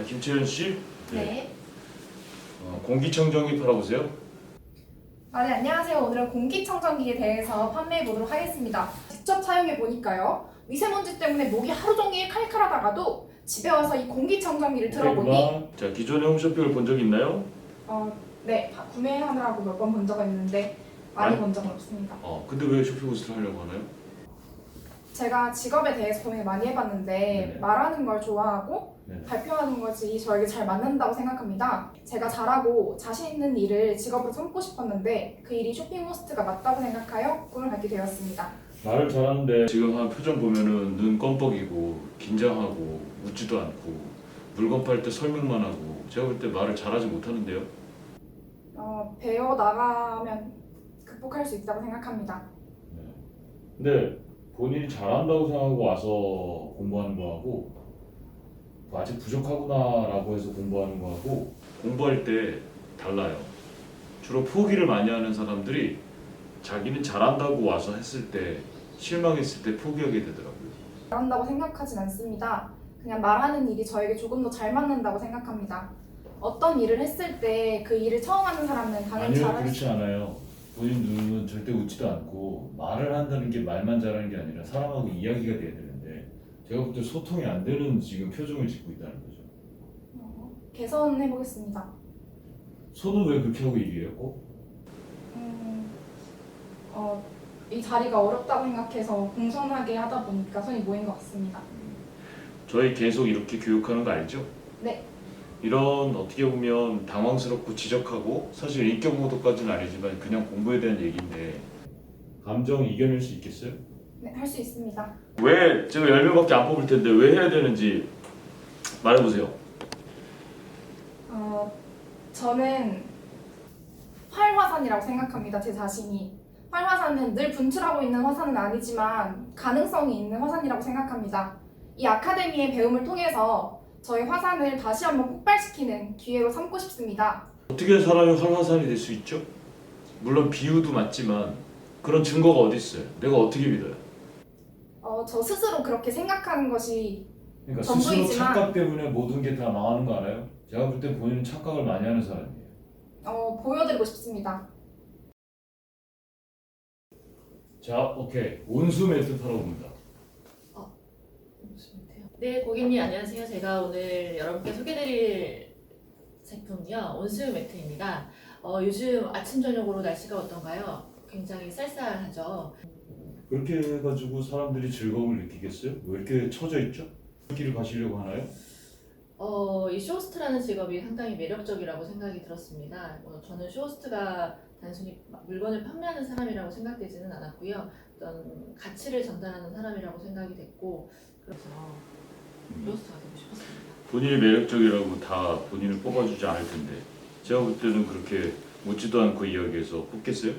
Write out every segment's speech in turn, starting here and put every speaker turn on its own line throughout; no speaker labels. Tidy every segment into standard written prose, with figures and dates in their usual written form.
자, 김채연 씨.
네.
공기청정기 팔아보세요.
네, 안녕하세요. 오늘은 공기청정기에 대해서 판매해 보도록 하겠습니다. 직접 사용해 보니까요. 미세먼지 때문에 목이 하루 종일 칼칼하다가도 집에 와서 이 공기청정기를 틀어보니
자, 기존에 홈쇼핑을 본 적 있나요?
네, 구매하느라고 몇 번 본 적은 있는데 많이
아니.
본 적은 없습니다.
근데 왜 쇼핑몰을 하려고 하나요?
제가 직업에 대해서 고민을 많이 해봤는데
네네.
말하는 걸 좋아하고
네네.
발표하는 것이 저에게 잘 맞는다고 생각합니다. 제가 잘하고 자신 있는 일을 직업으로 삼고 싶었는데 그 일이 쇼핑호스트가 맞다고 생각하여 꿈을 갖게 되었습니다.
말을 잘하는데 지금 한 표정 보면은 눈 껌뻑이고 긴장하고 웃지도 않고 물건 팔 때 설명만 하고 제가 볼 때 말을 잘하지 못하는데요.
배워 나가면 극복할 수 있다고 생각합니다.
근데 본인이 잘한다고 생각하고 와서 공부하는 거하고 아직 부족하구나라고 해서 공부하는 거하고 공부할 때 달라요. 주로 포기를 많이 하는 사람들이 자기는 잘한다고 와서 했을 때 실망했을 때 포기하게 되더라고요.
잘한다고 생각하진 않습니다. 그냥 말하는 일이 저에게 조금 더 잘 맞는다고 생각합니다. 어떤 일을 했을 때 그 일을 처음 하는 사람은 당연히
아니요,
잘할
그렇지 않아요. 본인 눈은 절대 웃지도 않고 말을 한다는 게 말만 잘하는 게 아니라 사람하고 이야기가 돼야 되는데 제가 볼 때 소통이 안 되는 지금 표정을 짓고 있다는 거죠.
개선해 보겠습니다.
손은 왜 그렇게 하고 얘기해요? 꼭?
이 자리가 어렵다고 생각해서 공손하게 하다 보니까 손이 모인 것 같습니다.
저희 계속 이렇게 교육하는 거 알죠?
네.
이런 어떻게 보면 당황스럽고 지적하고 사실 인격 모독까지는 아니지만 그냥 공부에 대한 얘기인데
감정 이겨낼 수 있겠어요?
네, 할 수 있습니다.
왜 제가 10명밖에 안 뽑을 텐데 왜 해야 되는지 말해보세요.
저는 활화산이라고 생각합니다. 제 자신이. 활화산은 늘 분출하고 있는 화산은 아니지만 가능성이 있는 화산이라고 생각합니다. 이 아카데미의 배움을 통해서 저의 화산을 다시 한번 폭발시키는 기회로 삼고 싶습니다.
어떻게 사람이 활화산이 될 수 있죠? 물론 비유도 맞지만 그런 증거가 어디 있어요? 내가 어떻게 믿어요?
저 스스로 그렇게 생각하는 것이
그러니까 스스로
전부이지만-
착각 때문에 모든 게 다 망하는 거 알아요? 제가 볼 때 본인은 착각을 많이 하는 사람이에요.
보여드리고 싶습니다.
자, 오케이. 온수 매트 팔아봅니다.
네, 고객님 안녕하세요. 제가 오늘 여러분께 소개드릴 제품이요. 온수 매트입니다. 요즘 아침 저녁으로 날씨가 어떤가요? 굉장히 쌀쌀하죠.
그렇게 해가지고 사람들이 즐거움을 느끼겠어요? 왜 이렇게 처져 있죠? 길을 가시려고 하나요?
이 쇼호스트라는 직업이 상당히 매력적이라고 생각이 들었습니다. 저는 쇼호스트가 단순히 물건을 판매하는 사람이라고 생각되지는 않았고요. 어떤 가치를 전달하는 사람이라고 생각이 됐고 그래서 쇼호스트가 되고 싶었습니다.
본인이 매력적이라고 다 본인을 뽑아주지 않을 텐데 제가 볼 때는 그렇게 묻지도 않고 이야기해서 뽑겠어요?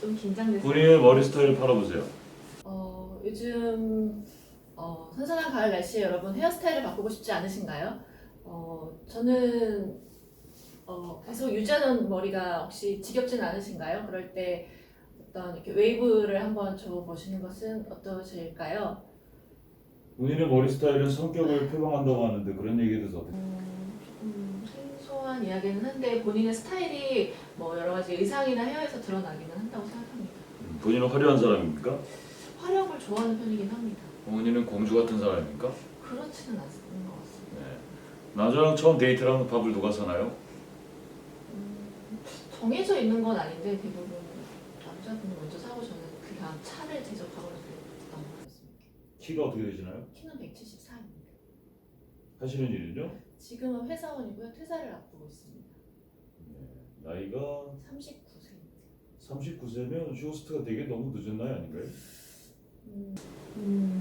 좀 긴장됐어요.
본인의 머리 스타일을 팔아보세요.
요즘 선선한 가을 날씨에 여러분 헤어스타일을 바꾸고 싶지 않으신가요? 저는 계속 유지하는 머리가 혹시 지겹진 않으신가요? 그럴 때 어떤 이렇게 웨이브를 한번 줘보시는 것은 어떠실까요?
본인의 머리 스타일은 성격을 표방한다고 하는데 그런 얘기에 대해서 어떻게
조금 생소한 이야기는 한데 본인의 스타일이 뭐 여러 가지 의상이나 헤어에서 드러나기는 한다고 생각합니다.
본인은 화려한 사람입니까?
화력을 좋아하는 편이긴 합니다.
본인은 공주 같은 사람입니까?
그렇지는 않은 것 같습니다.
네. 남자랑 처음 데이트를 하면 밥을 누가 사나요?
정해져 있는 건 아닌데 대부분 남자분이 먼저 사고 저는 그 다음 차를 대접하거나 그랬던 것 같습니다.
키가 어떻게 되시나요?
키는 174입니다.
하시는 일은요?
지금은 회사원이고요. 퇴사를 앞두고 있습니다.
나이가
39세입니다.
39세면 쇼호스트가 되게 너무 늦은 나이 아닌가요?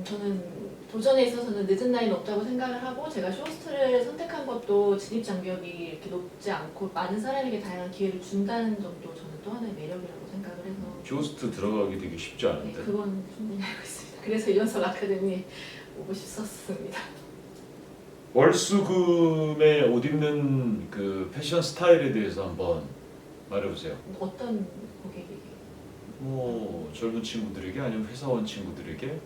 저는 도전에 있어서는 늦은 나이는 없다고 생각을 하고 제가 쇼호스트를 선택한 것도 진입 장벽이 이렇게 높지 않고 많은 사람에게 다양한 기회를 준다는 점도 저는 또 하나의 매력이라고 생각을 해서
쇼호스트 들어가기 되게 쉽지
네,
않은데
그건 충분히 알고 있습니다. 그래서 이현석 아카데미에 오고 싶었습니다.
월수금에 옷 입는 그 패션 스타일에 대해서 한번 말해보세요.
어떤 고객에게?
뭐 젊은 친구들에게 아니면 회사원 친구들에게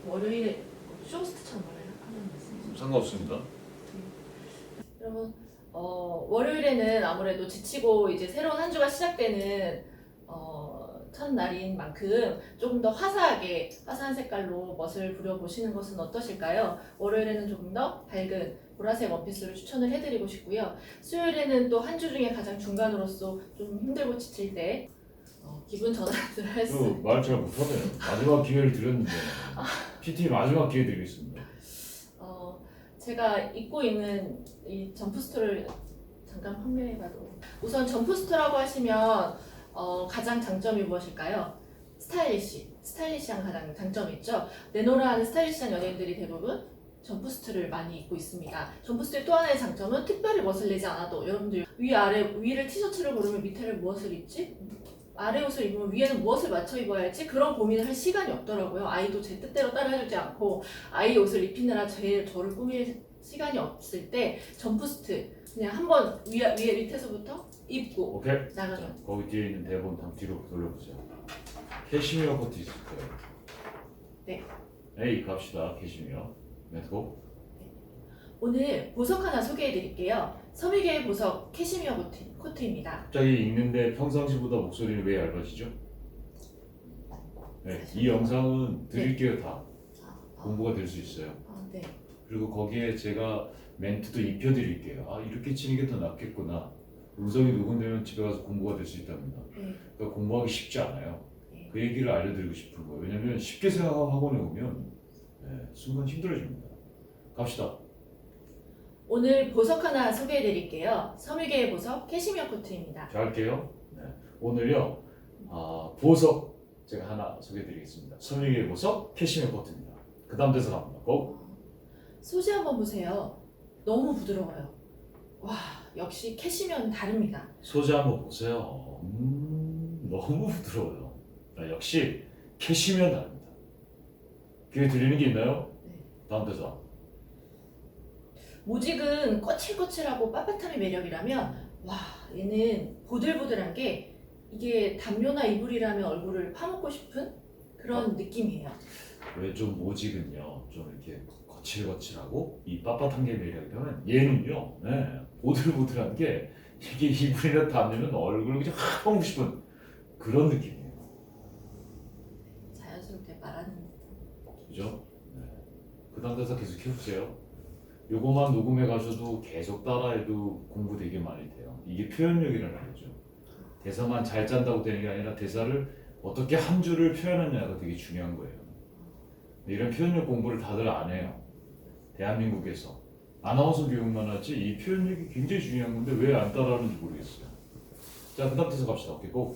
월요일에 쇼호스트처럼 하는 말씀이죠.
상관없습니다.
여러분, 월요일에는 아무래도 지치고 이제 새로운 한 주가 시작되는 첫날인 만큼 조금 더 화사한 색깔로 멋을 부려보시는 것은 어떠실까요? 월요일에는 조금 더 밝은 보라색 원피스를 추천을 해드리고 싶고요. 수요일에는 또 한 주 중에 가장 중간으로서 좀 힘들고 지칠 때 기분 전환을 할 수.
말 잘 못하네요. 마지막 기회를 드렸는데 PT 마지막 기회 드리겠습니다.
제가 입고 있는 이 점프스터를 잠깐 판매해봐도 우선 점프스터라고 하시면 가장 장점이 무엇일까요? 스타일리시한 가장 장점이 있죠. 내노라 하는 스타일리시한 연예인들이 대부분 점프스트를 많이 입고 있습니다. 점프스트의 또 하나의 장점은 특별히 멋을 내지 않아도 여러분들 위를 티셔츠를 고르면 밑에를 무엇을 입지? 아래 옷을 입으면 위에는 무엇을 맞춰 입어야 할지 그런 고민을 할 시간이 없더라고요. 아이도 제 뜻대로 따라해주지 않고 아이 옷을 입히느라 저를 꾸밀 시간이 없을 때 점프스트 그냥 한번 위에 밑에서부터 입고
오케이.
나가면.
거기 뒤에 있는 대본 한번 뒤로 돌려보세요. 캐시미어 코트 있을 거예요.
네.
에이 갑시다. 캐시미어. 렛츠고.
오늘 보석 하나 소개해드릴게요. 서미계의 보석 캐시미어 코트입니다.
갑자기 읽는데 평상시보다 목소리는 왜 얇아지죠? 네, 이 영상은 드릴게요. 다 공부가 될 수 있어요.
네.
그리고 거기에 제가 멘트도 입혀드릴게요. 아 이렇게 치는 게 더 낫겠구나. 음성이 녹음되면 집에 가서 공부가 될 수 있답니다.
네.
그러니까 공부하기 쉽지 않아요.
네.
그 얘기를 알려드리고 싶은 거예요. 왜냐면 쉽게 생각하고 학원에 오면 순간 힘들어집니다. 갑시다.
오늘 보석 하나 소개해드릴게요. 서미계의 보석 캐시미어 코트입니다.
자 할게요. 네. 오늘요 보석 제가 하나 소개해드리겠습니다. 선유의 보석 캐시미어 코트입니다. 그 다음 대사 갑니다. 고!
소재 한번 보세요. 너무 부드러워요. 와, 역시 캐시미어는 다릅니다.
소재 한번 보세요. 너무 부드러워요. 역시 캐시미어 다릅니다. 귀에 들리는 게 있나요?
네.
다음 대사.
모직은 거칠거칠하고 빳빳함이 매력이라면 와, 얘는 보들보들한 게 이게 담요나 이불이라면 얼굴을 파묻고 싶은 그런 느낌이에요.
왜 좀 모직은요 좀 이렇게 거칠거칠하고 이 빳빳한 게 매력이라면 얘는요 보들보들한 게 이게 이불이나 담요는 얼굴을 그냥 확 파묻고 싶은 그런 느낌이에요.
자연스럽게 말하는
그죠? 네. 그 다음 대사 계속 해보세요. 요거만 녹음해 가셔도 계속 따라해도 공부 되게 많이 돼요. 이게 표현력이라는 거죠. 대사만 잘 짠다고 되는 게 아니라 대사를 어떻게 한 줄을 표현하냐가 되게 중요한 거예요. 이런 표현력 공부를 다들 안 해요. 대한민국에서 아나운서 교육만 하지 이 표현력이 굉장히 중요한 건데 왜 안 따라하는지 모르겠어요. 자, 그 다음 대사 갑시다. 오케이, 고!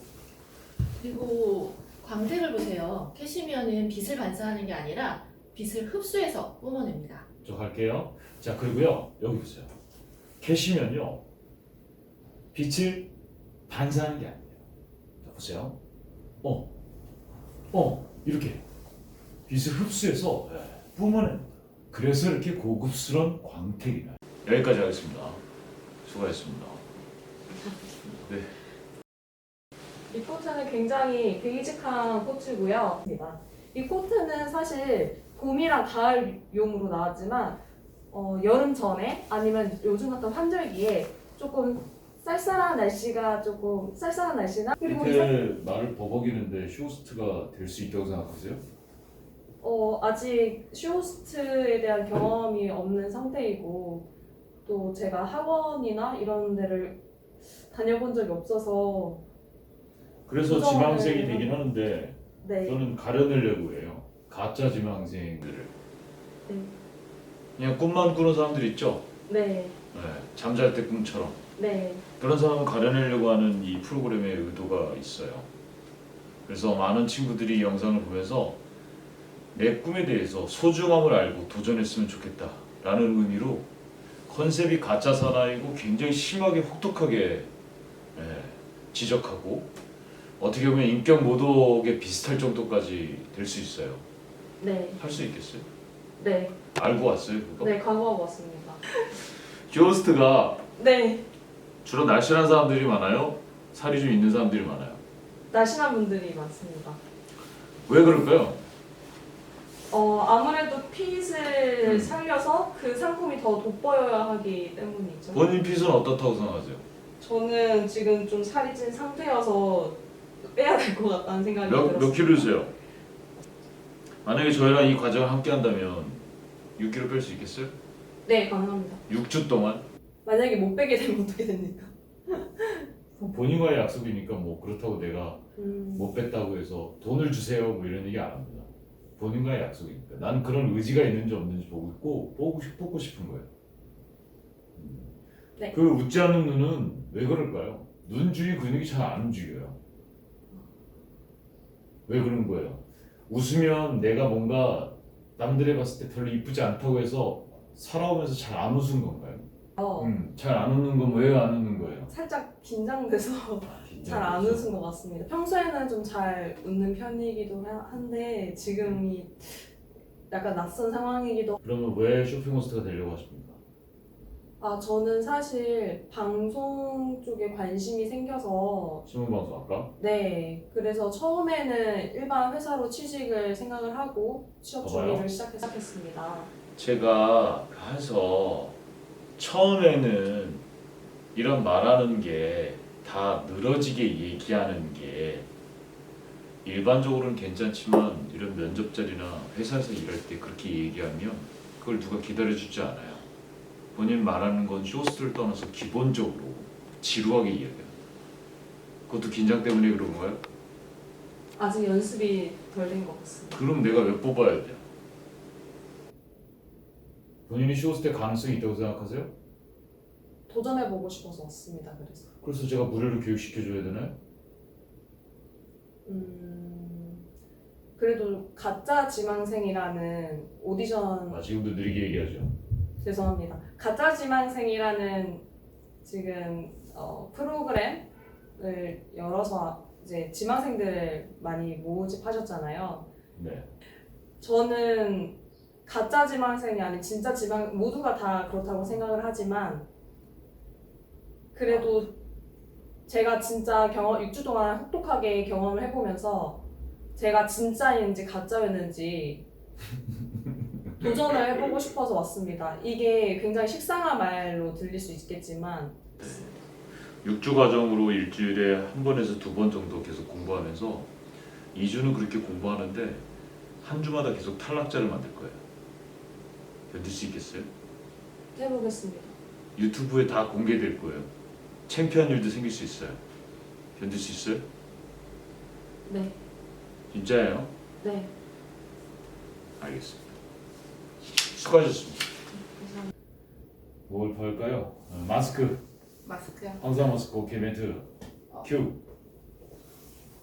그리고 광택을 보세요. 캐시미어는 빛을 반사하는 게 아니라 빛을 흡수해서 뿜어냅니다.
저 갈게요. 자, 그리고요 여기 보세요. 캐시면요 빛을 반사하는 게 아니에요. 자, 보세요. 이렇게 빛을 흡수해서 뿜어냅니다. 그래서 이렇게 고급스러운 광택이 나요. 여기까지 하겠습니다. 수고하셨습니다. 네.
이 코트는 굉장히 베이직한 코트고요. 이 코트는 사실 봄이랑 가을용으로 나왔지만 여름 전에 아니면 요즘 같은 환절기에 조금 쌀쌀한 날씨나 그리고
이렇게 말을 버벅이는데 쇼호스트가 될 수 있다고 생각하세요?
아직 쇼호스트에 대한 경험이 없는 상태이고 또 제가 학원이나 이런 데를 다녀본 적이 없어서
그래서
부정을
지망생이
해요.
되긴 하는데
네.
저는 가려내려고 해요. 가짜 지망생들을.
네.
그냥 꿈만 꾸는 사람들 있죠?
네.
잠잘 때 꿈처럼.
네.
그런 사람을 가려내려고 하는 이 프로그램의 의도가 있어요. 그래서 많은 친구들이 이 영상을 보면서 내 꿈에 대해서 소중함을 알고 도전했으면 좋겠다 라는 의미로 컨셉이 가짜 사나이고 굉장히 심하게 혹독하게 지적하고 어떻게 보면 인격 모독에 비슷할 정도까지 될 수 있어요.
네.
할 수 있겠어요?
네.
알고 왔어요 그거?
네, 각오하고 왔습니다.
쇼호스트가
네.
주로 날씬한 사람들이 많아요? 살이 좀 있는 사람들이 많아요?
날씬한 분들이 많습니다.
왜 그럴까요?
아무래도 핏을 살려서 그 상품이 더 돋보여야 하기 때문이죠.
본인 핏은 어떻다고 생각하세요?
저는 지금 좀 살이 찐 상태여서 빼야 될 것 같다는 생각이
몇
들었어요.
킬로세요? 만약에 저희랑 이 과정을 함께 한다면 6kg 뺄 수 있겠어요?
네, 가능합니다.
6주 동안?
만약에 못 빼게 되면 어떻게 됩니까?
본인과의 약속이니까 뭐 그렇다고 내가
음,
못 뺐다고 해서 돈을 주세요 뭐 이런 얘기 안 합니다. 본인과의 약속이니까. 난 그런 의지가 있는지 없는지 보고 싶은 거예요.
네.
그 웃지 않는 눈은 왜 그럴까요? 눈 주위 근육이 잘 안 움직여요. 왜 그런 거예요? 웃으면 내가 뭔가 남들이 봤을 때 별로 이쁘지 않다고 해서 살아오면서 잘 안 웃은 건가요? 잘 안 웃는 건 왜 안 웃는 거예요?
살짝 긴장돼서 잘 안 웃은 것 같습니다. 평소에는 좀 잘 웃는 편이기도 한데 지금이 약간 낯선 상황이기도.
그러면 왜 쇼핑호스트가 되려고 하십니까?
저는 사실 방송 쪽에 관심이 생겨서
신문방송학과?
네, 그래서 처음에는 일반 회사로 취직을 생각을 하고 취업
봐봐요.
준비를 시작했습니다.
제가 해서 처음에는 이런 말하는 게 다 늘어지게 얘기하는 게 일반적으로는 괜찮지만 이런 면접자리나 회사에서 일할 때 그렇게 얘기하면 그걸 누가 기다려주지 않아요. 본인 말하는 건 쇼스를 떠나서 기본적으로 지루하게 이야기해요. 그것도 긴장 때문에 그런 거예요?
아직 연습이 덜 된 것 같습니다.
그럼 내가 왜 뽑아야 돼요?
본인이 쇼호스트에 가능성이 있다고 생각하세요?
도전해보고 싶어서 왔습니다.
그래서 제가 무료로 교육시켜줘야 되나요?
그래도 가짜 지망생이라는 오디션
지금도 느리게 얘기하죠.
죄송합니다. 가짜 지망생이라는 지금 프로그램을 열어서 이제 지망생들을 많이 모집하셨잖아요.
네.
저는 가짜 지망생이 아닌 진짜 지망 모두가 다 그렇다고 생각을 하지만 그래도 제가 진짜 6주 동안 혹독하게 경험을 해보면서 제가 진짜였는지 가짜였는지 도전을 해보고 싶어서 왔습니다. 이게 굉장히 식상한 말로 들릴 수 있겠지만
6주 과정으로 일주일에 한 번에서 두 번 정도 계속 공부하면서 2주는 그렇게 공부하는데 한 주마다 계속 탈락자를 만들 거예요. 견딜 수 있겠어요?
해보겠습니다.
유튜브에 다 공개될 거예요. 창피한 일도 생길 수 있어요. 견딜 수 있어요?
네,
진짜예요?
네.
알겠습니다. 수고하셨습니다.
뭘 팔까요? 마스크.
마스크요.
황사 마스크 오케이 멘트. 큐.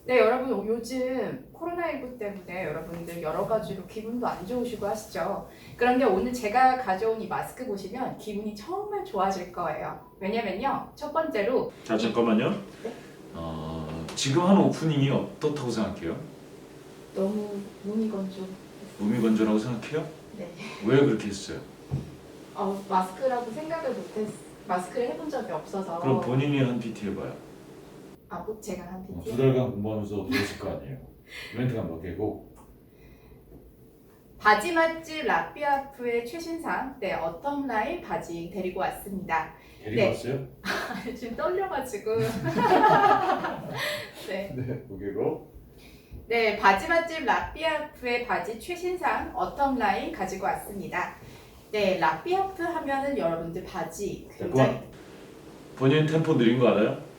네, 여러분 요즘 코로나19 때문에 여러분들 여러 가지로 기분도 안 좋으시고 하시죠. 그런데 오늘 제가 가져온 이 마스크 보시면 기분이 정말 좋아질 거예요. 왜냐면요, 첫 번째로
자 잠깐만요.
네?
지금 한 오프닝이 어떻다고 생각해요?
너무 무미건조.
무미건조라고 생각해요?
네.
왜 그렇게 했어요?
마스크라고 생각을 못했. 마스크를 해본 적이 없어서.
그럼 본인이 한 PT 해봐요.
뭐 제가 한 PT.
2달간 공부하면서 배웠을 거 아니에요. 멘트가 몇 개고.
바지 맛집 라피아프의 최신상, 네, 어텀 라인 바지 데리고 왔습니다.
데리고
네.
왔어요?
지금 떨려가지고. 네.
네. 두 개고.
네, 바지 맛집 라피아프의 바지 최신상 어텀 라인 가지고 왔습니다. 네, 라피아프 하면은 여러분들 바지 굉장히
본인 템포 느린 거 알아요?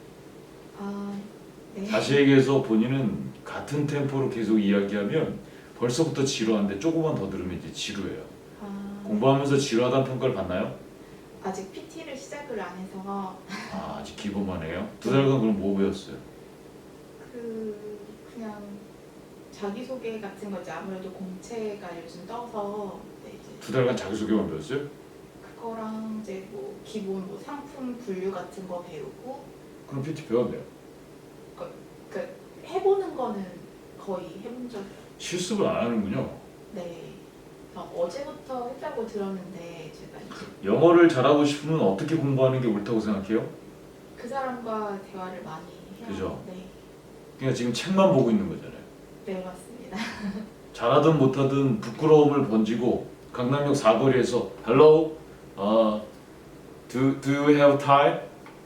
네.
다시 얘기해서 본인은 같은 템포로 계속 이야기하면 벌써부터 지루한데 조금만 더 들으면 이제 지루해요. 공부하면서 지루하다는 평가를 받나요?
아직 PT를 시작을 안 해서
아직 기본만 해요? 2달간 그럼 뭐 배웠어요?
그냥 자기소개 같은 거지. 아무래도 공채가 요즘 떠서 네, 이제
2달간 자기소개만 배웠어요?
그거랑 이제 뭐 기본 뭐 상품 분류 같은 거 배우고
그럼 PT 배웠네요.
그 해보는 거는 거의 해본 적이
실습을 안 하는군요.
네. 어제부터 했다고 들었는데 제가 이제
영어를 잘하고 싶으면 어떻게 공부하는 게 옳다고 생각해요?
그 사람과 대화를 많이 해야
그죠?
네.
그러니까 지금 책만 보고 있는 거잖아요.
네, 맞습니다.
잘하든 못하든 부끄러움을 번지고 강남역 사거리에서 Hello, do you have time?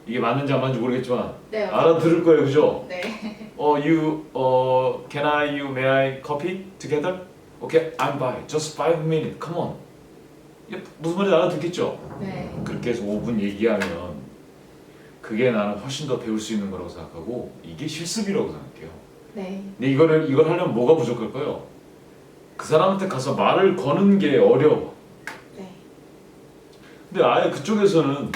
이게 맞는지 안 맞는지 모르겠지만
네.
알아들을 거예요, 그죠?
네.
Can may I coffee together? Okay, I'm by. Just 5 minutes. Come on. 이게 무슨 말인지 알아듣겠죠?
네.
그렇게 해서 5분 얘기하면 그게 나는 훨씬 더 배울 수 있는 거라고 생각하고 이게 실습이라고 생각해요.
네.
근데 이걸 하려면 뭐가 부족할까요? 그 사람한테 가서 말을 거는 게 어려워.
네.
근데 아예 그쪽에서는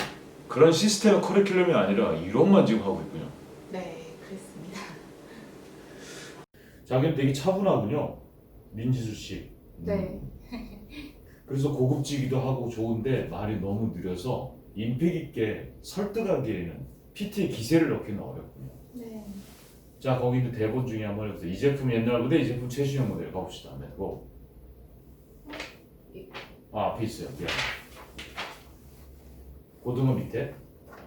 그런 시스템 커리큘럼이 아니라 이론만 지금 하고 있군요.
네. 그렇습니다.
자기는 되게 차분하군요. 민지수 씨.
네.
그래서 고급지기도 하고 좋은데 말이 너무 느려서 임팩 있게 설득하기에는 PT에 기세를 넣기는 어렵군요.
네.
자, 거기 있는 대본 중에 한번 해보세요. 이 제품 옛날 모델, 이 제품 최신형 모델 가봅시다. 네, 고. 앞에 있어요. 미안. 고등어 밑에.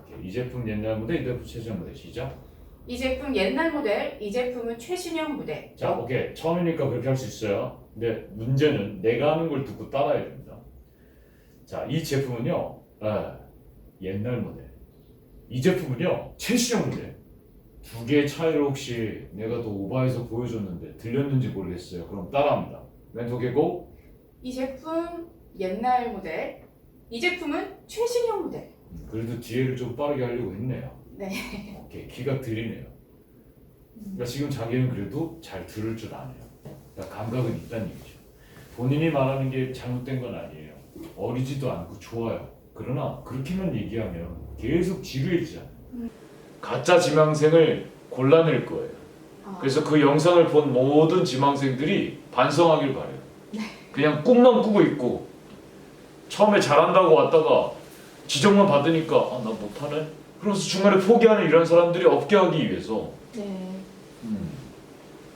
오케이. 이 제품 옛날 모델, 이 제품 최신형 모델. 시작.
이 제품 옛날 모델, 이 제품은 최신형 모델.
자, 오케이. 처음이니까 그렇게 할 수 있어요. 근데 문제는 내가 하는 걸 듣고 따라야 됩니다. 자, 이 제품은요, 옛날 모델. 이 제품은요, 최신형 모델. 두 개의 차이를 혹시 내가 더 오버해서 보여줬는데 들렸는지 모르겠어요. 그럼 따라합니다. 왼쪽 개고.
이 제품 옛날 모델, 이 제품은 최신형 모델.
그래도 뒤에를 좀 빠르게 하려고 했네요.
네.
오케이, 귀가 들리네요. 그러니까 지금 자기는 그래도 잘 들을 줄 아네요. 그러니까 감각은 있다는 얘기죠. 본인이 말하는 게 잘못된 건 아니에요. 어리지도 않고 좋아요. 그러나 그렇게만 얘기하면 계속 지루해지잖아요.
가짜 지망생을 골라낼 거예요. 그래서 그 영상을 본 모든 지망생들이 반성하길 바래요. 그냥 꿈만 꾸고 있고 처음에 잘한다고 왔다가 지적만 받으니까 나 못하네? 그러면서 중간에 포기하는 이런 사람들이 없게 하기 위해서
네.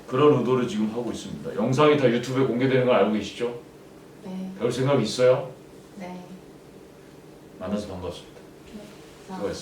그런 의도를 지금 하고 있습니다. 영상이 다 유튜브에 공개되는 걸 알고 계시죠?
네.
배울 생각 있어요?
네.
만나서 반갑습니다.
네.
수고하셨습니다.